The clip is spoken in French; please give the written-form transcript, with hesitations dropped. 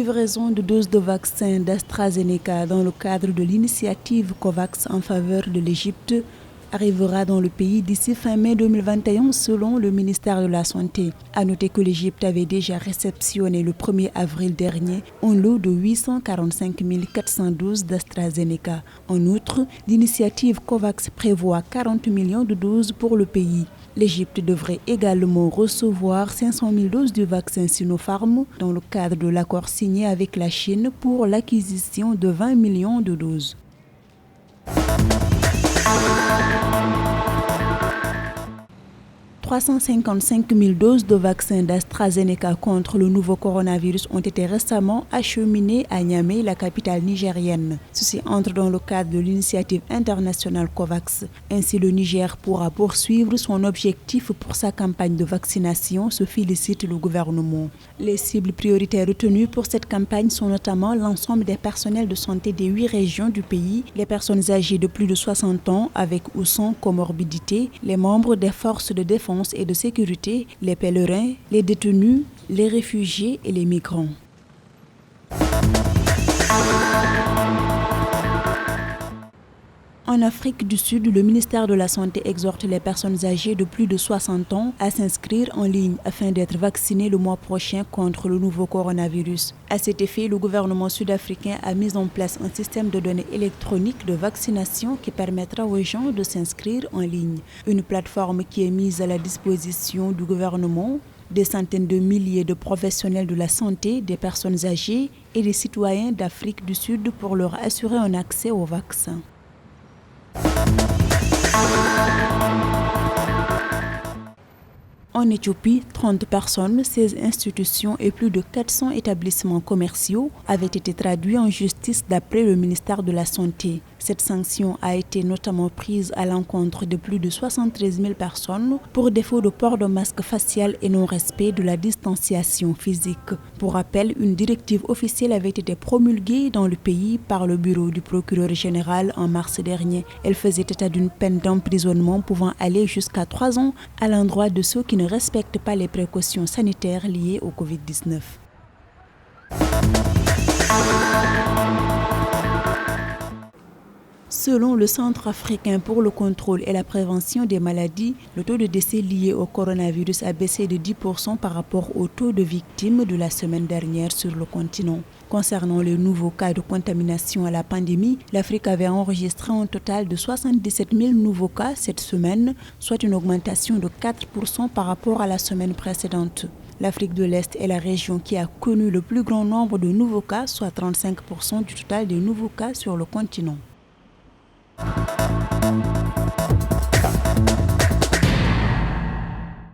livraison de doses de vaccins d'AstraZeneca dans le cadre de l'initiative COVAX en faveur de l'Égypte arrivera dans le pays d'ici fin mai 2021 selon le ministère de la Santé. À noter que l'Égypte avait déjà réceptionné le 1er avril dernier un lot de 845 400 doses d'AstraZeneca. En outre, l'initiative COVAX prévoit 40 millions de doses pour le pays. L'Égypte devrait également recevoir 500 000 doses du vaccin Sinopharm dans le cadre de l'accord signé avec la Chine pour l'acquisition de 20 millions de doses. 355 000 doses de vaccins d'AstraZeneca contre le nouveau coronavirus ont été récemment acheminées à Niamey, la capitale nigérienne. Ceci entre dans le cadre de l'initiative internationale COVAX. Ainsi, le Niger pourra poursuivre son objectif pour sa campagne de vaccination, se félicite le gouvernement. Les cibles prioritaires retenues pour cette campagne sont notamment l'ensemble des personnels de santé des 8 régions du pays, les personnes âgées de plus de 60 ans avec ou sans comorbidité, les membres des forces de défense et de sécurité, les pèlerins, les détenus, les réfugiés et les migrants. En Afrique du Sud, le ministère de la Santé exhorte les personnes âgées de plus de 60 ans à s'inscrire en ligne afin d'être vaccinées le mois prochain contre le nouveau coronavirus. À cet effet, le gouvernement sud-africain a mis en place un système de données électroniques de vaccination qui permettra aux gens de s'inscrire en ligne. Une plateforme qui est mise à la disposition du gouvernement, des centaines de milliers de professionnels de la santé, des personnes âgées et des citoyens d'Afrique du Sud pour leur assurer un accès au vaccin. En Éthiopie, 30 personnes, 16 institutions et plus de 400 établissements commerciaux avaient été traduits en justice d'après le ministère de la Santé. Cette sanction a été notamment prise à l'encontre de plus de 73 000 personnes pour défaut de port de masque facial et non-respect de la distanciation physique. Pour rappel, une directive officielle avait été promulguée dans le pays par le bureau du procureur général en mars dernier. Elle faisait état d'une peine d'emprisonnement pouvant aller jusqu'à 3 ans à l'endroit de ceux qui ne respectent pas les précautions sanitaires liées au Covid-19. Selon le Centre africain pour le contrôle et la prévention des maladies, le taux de décès lié au coronavirus a baissé de 10% par rapport au taux de victimes de la semaine dernière sur le continent. Concernant les nouveaux cas de contamination à la pandémie, l'Afrique avait enregistré un total de 77 000 nouveaux cas cette semaine, soit une augmentation de 4% par rapport à la semaine précédente. L'Afrique de l'Est est la région qui a connu le plus grand nombre de nouveaux cas, soit 35% du total des nouveaux cas sur le continent.